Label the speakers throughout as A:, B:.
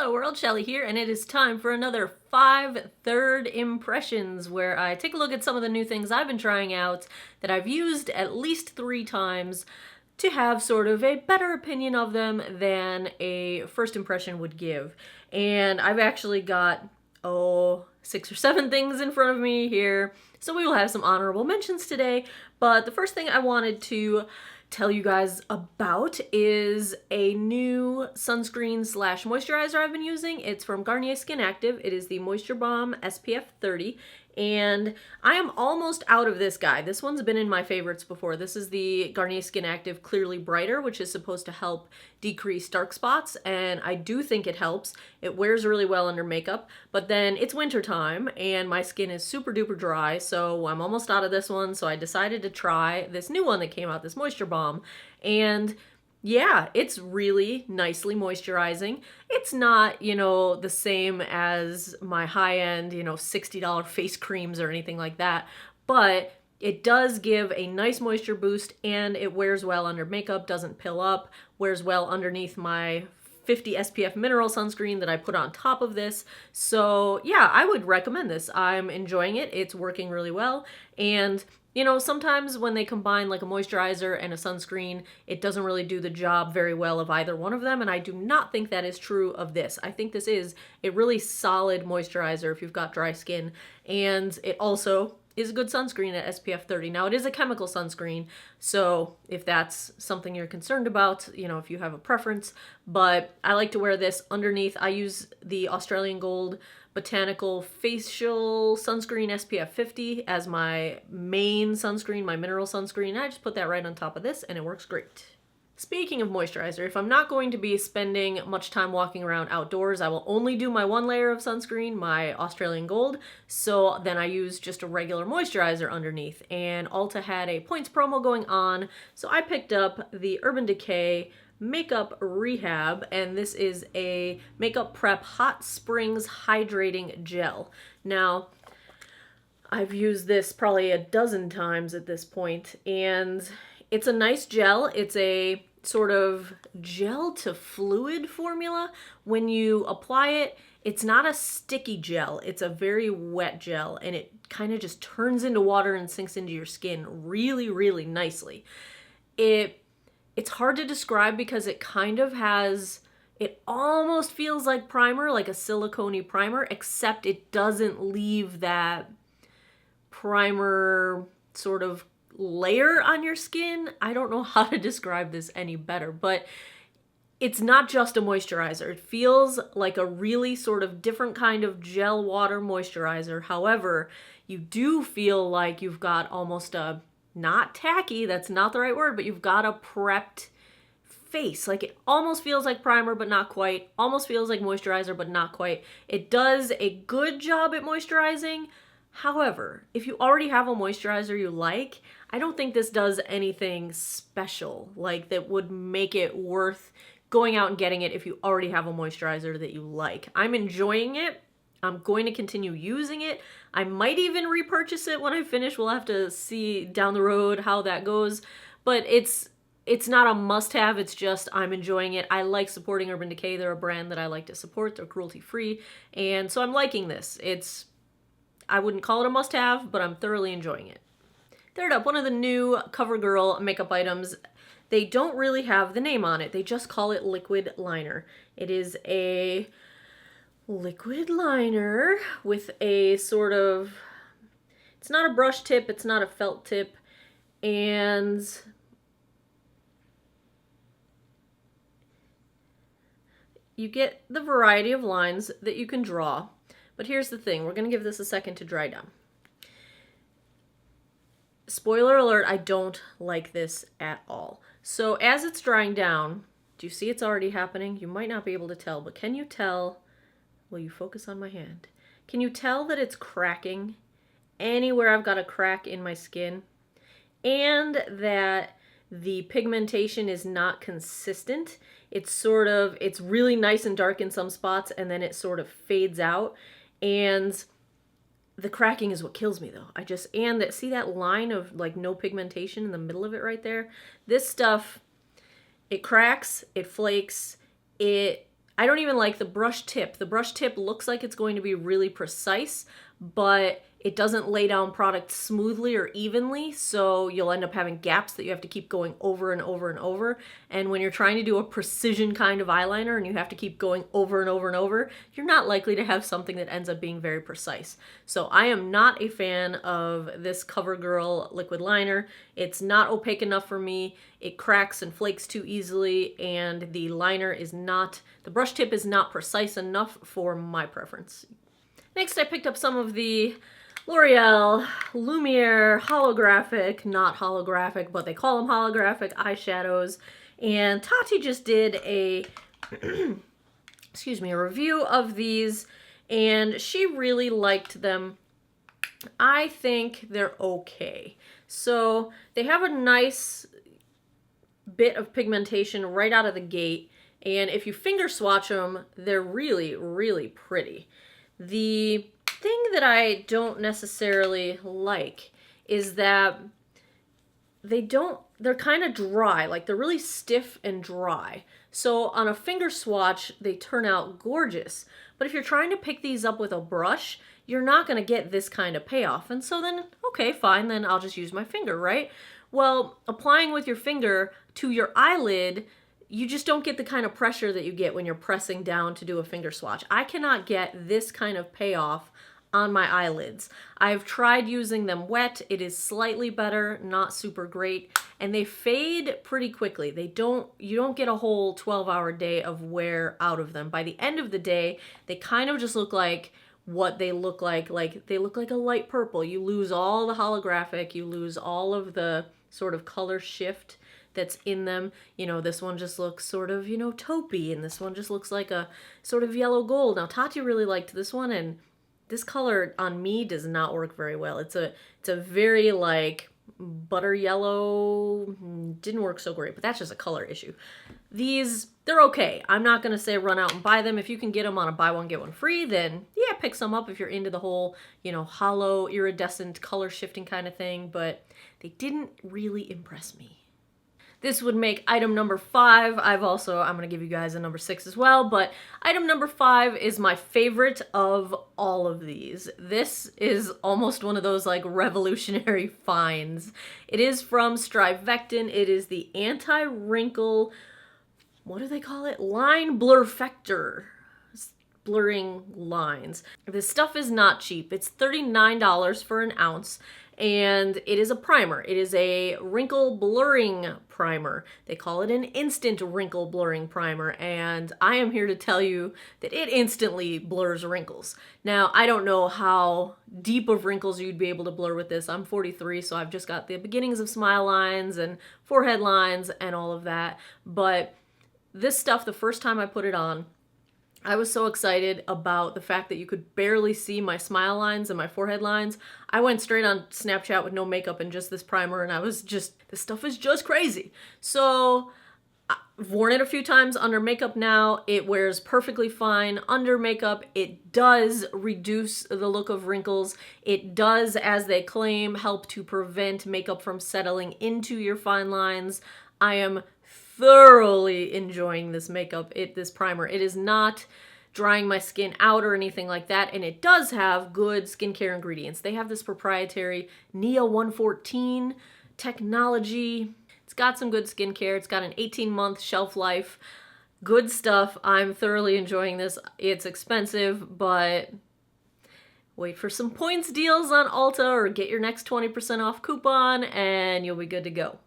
A: Hello world, Shelly here, and it is time for another 5 third impressions where I take a look at some of the new things I've been trying out that I've used at least 3 times to have sort of a better opinion of them than a first impression would give. And I've actually got, 6 or 7 things in front of me here, so we will have some honorable mentions today. But the first thing I wanted to tell you guys about is a new sunscreen slash moisturizer I've been using. It's from Garnier Skin Active. It is the Moisture Bomb SPF 30, and I am almost out of this guy. This one's been in my favorites before. This is the Garnier Skin Active Clearly Brighter, which is supposed to help decrease dark spots, and I do think it helps. It wears really well under makeup, but then it's winter time and my skin is super duper dry, so I'm almost out of this one, so I decided to try this new one that came out, this Moisture Bomb, and yeah, it's really nicely moisturizing. It's not, the same as my high-end, $60 face creams or anything like that, but it does give a nice moisture boost, and it wears well under makeup, doesn't pill up, wears well underneath my 50 SPF mineral sunscreen that I put on top of this. So yeah, I would recommend this. I'm enjoying it. It's working really well. And sometimes when they combine like a moisturizer and a sunscreen, it doesn't really do the job very well of either one of them, and I do not think that is true of this. I think this is a really solid moisturizer if you've got dry skin, and it also is a good sunscreen at SPF 30. Now, it is a chemical sunscreen, so if that's something you're concerned about, if you have a preference, but I like to wear this underneath. I use the Australian Gold Botanical Facial Sunscreen SPF 50 as my main sunscreen, my mineral sunscreen. I just put that right on top of this, and it works great. Speaking of moisturizer, if I'm not going to be spending much time walking around outdoors, I will only do my 1 layer of sunscreen, my Australian Gold, so then I use just a regular moisturizer underneath. And Ulta had a points promo going on, so I picked up the Urban Decay Makeup Rehab, and this is a Makeup Prep Hot Springs Hydrating Gel. Now, I've used this probably a dozen times at this point, and it's a nice gel. It's a sort of gel to fluid formula. When you apply it, it's not a sticky gel. It's a very wet gel, and it kind of just turns into water and sinks into your skin really, really nicely. It's hard to describe because it kind of has, it almost feels like primer, like a silicone-y primer, except it doesn't leave that primer sort of layer on your skin. I don't know how to describe this any better, but it's not just a moisturizer. It feels like a really sort of different kind of gel water moisturizer. However, you do feel like you've got almost a, not tacky, that's not the right word, but you've got a prepped face. Like, it almost feels like primer, but not quite. Almost feels like moisturizer, but not quite. It does a good job at moisturizing. However, if you already have a moisturizer you like, I don't think this does anything special, like that would make it worth going out and getting it if you already have a moisturizer that you like. I'm enjoying it. I'm going to continue using it. I might even repurchase it when I finish. We'll have to see down the road how that goes. But it's not a must-have. It's just I'm enjoying it. I like supporting Urban Decay. They're a brand that I like to support. They're cruelty-free. And so I'm liking this. I wouldn't call it a must-have, but I'm thoroughly enjoying it. Third up, one of the new CoverGirl makeup items. They don't really have the name on it. They just call it liquid liner. It is a liquid liner with a sort of, it's not a brush tip, it's not a felt tip, and you get the variety of lines that you can draw. But here's the thing, we're going to give this a second to dry down. Spoiler alert, I don't like this at all. So as it's drying down, do you see it's already happening? You might not be able to tell, but can you tell? Will you focus on my hand? Can you tell that it's cracking anywhere I've got a crack in my skin? And that the pigmentation is not consistent. It's really nice and dark in some spots, and then it sort of fades out. And the cracking is what kills me though. See that line of like no pigmentation in the middle of it right there? This stuff, it cracks, it flakes, I don't even like the brush tip. The brush tip looks like it's going to be really precise, but it doesn't lay down product smoothly or evenly, so you'll end up having gaps that you have to keep going over and over and over. And when you're trying to do a precision kind of eyeliner and you have to keep going over and over and over, you're not likely to have something that ends up being very precise. So I am not a fan of this CoverGirl liquid liner. It's not opaque enough for me. It cracks and flakes too easily, and the liner is not, the brush tip is not precise enough for my preference. Next, I picked up some of the L'Oreal Lumiere holographic, not holographic, but they call them holographic eyeshadows. And Tati just did a, excuse me, a review of these, and she really liked them. I think they're okay. So they have a nice bit of pigmentation right out of the gate, and if you finger swatch them, they're really, really pretty. The thing that I don't necessarily like is that they're kind of dry, like they're really stiff and dry. So on a finger swatch, they turn out gorgeous. But if you're trying to pick these up with a brush, you're not going to get this kind of payoff. And so then, okay, fine, then I'll just use my finger, right? Well, applying with your finger to your eyelid, you just don't get the kind of pressure that you get when you're pressing down to do a finger swatch. I cannot get this kind of payoff on my eyelids. I've tried using them wet. It is slightly better, not super great, and they fade pretty quickly. You don't get a whole 12-hour day of wear out of them. By the end of the day, they kind of just look like what they look like they look like a light purple. You lose all the holographic, you lose all of the sort of color shift that's in them. You know, this one just looks sort of, you know, taupey, and this one just looks like a sort of yellow gold. Now, Tati really liked this one, and this color on me does not work very well. It's a very like butter yellow, didn't work so great, but that's just a color issue. These, they're okay. I'm not gonna say run out and buy them. If you can get them on a buy one, get one free, then yeah, pick some up if you're into the whole, you know, hollow, iridescent color shifting kind of thing, but they didn't really impress me. This would make item number 5. I'm going to give you guys a number 6 as well, but item number 5 is my favorite of all of these. This is almost one of those like revolutionary finds. It is from StriVectin. It is the anti-wrinkle, what do they call it? Line blurfector. Blurring lines. This stuff is not cheap. It's $39 for an ounce. And it is a primer. It is a wrinkle blurring primer. They call it an instant wrinkle blurring primer, and I am here to tell you that it instantly blurs wrinkles. Now, I don't know how deep of wrinkles you'd be able to blur with this. I'm 43, so I've just got the beginnings of smile lines and forehead lines and all of that, but this stuff, the first time I put it on, I was so excited about the fact that you could barely see my smile lines and my forehead lines. I went straight on Snapchat with no makeup and just this primer, and I was just, this stuff is just crazy. So I've worn it a few times under makeup now. It wears perfectly fine under makeup. It does reduce the look of wrinkles. It does, as they claim, help to prevent makeup from settling into your fine lines. I am thoroughly enjoying this this primer. It is not drying my skin out or anything like that, and it does have good skincare ingredients. They have this proprietary NIA 114 technology. It's got some good skincare. It's got an 18-month shelf life. Good stuff. I'm thoroughly enjoying this. It's expensive, but wait for some points deals on Ulta or get your next 20% off coupon and you'll be good to go.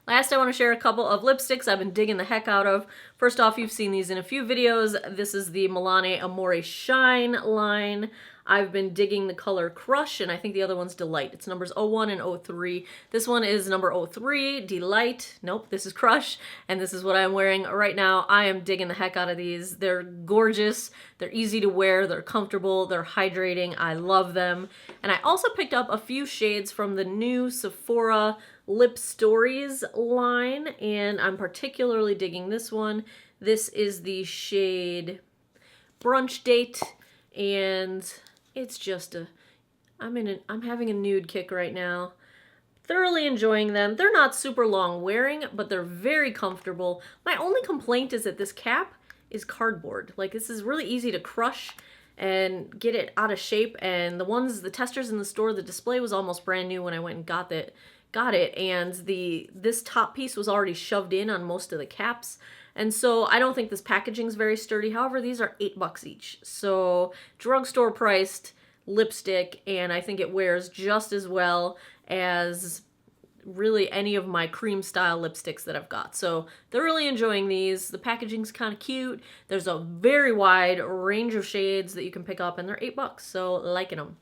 A: Last, I want to share a couple of lipsticks I've been digging the heck out of. First off, you've seen these in a few videos. This is the Milani Amore Shine line. I've been digging the color Crush, and I think the other one's Delight. It's numbers 01 and 03. This one is number 03, Delight. Nope, this is Crush, and this is what I'm wearing right now. I am digging the heck out of these. They're gorgeous. They're easy to wear. They're comfortable. They're hydrating. I love them. And I also picked up a few shades from the new Sephora Lip Stories line, and I'm particularly digging this one. This is the shade Brunch Date, and it's just I'm having a nude kick right now. Thoroughly enjoying them. They're not super long wearing, but they're very comfortable. My only complaint is that this cap is cardboard. Like, this is really easy to crush and get it out of shape. And the testers in the store, the display was almost brand new when I went and got it, and this top piece was already shoved in on most of the caps. And so I don't think this packaging is very sturdy. However, these are $8 each. So drugstore priced lipstick, and I think it wears just as well as really any of my cream style lipsticks that I've got. So thoroughly enjoying these. The packaging's kind of cute. There's a very wide range of shades that you can pick up, and they're $8, so liking them.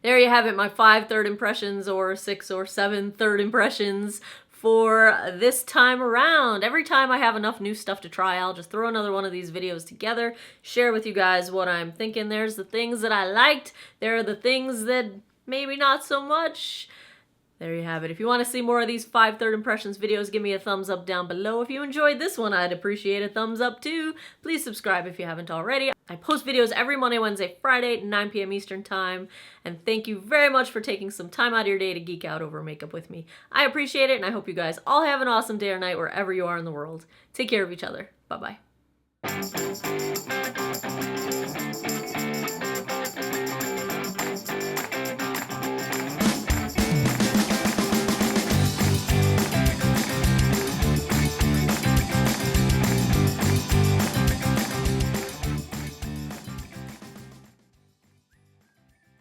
A: There you have it, my 5 third impressions, or 6 or 7 third impressions for this time around. Every time I have enough new stuff to try, I'll just throw another one of these videos together, share with you guys what I'm thinking. There's the things that I liked. There are the things that maybe not so much. There you have it. If you want to see more of these 5 third impressions videos, give me a thumbs up down below. If you enjoyed this one, I'd appreciate a thumbs up too. Please subscribe if you haven't already. I post videos every Monday, Wednesday, Friday, 9 p.m. Eastern Time. And thank you very much for taking some time out of your day to geek out over makeup with me. I appreciate it, and I hope you guys all have an awesome day or night wherever you are in the world. Take care of each other. Bye-bye.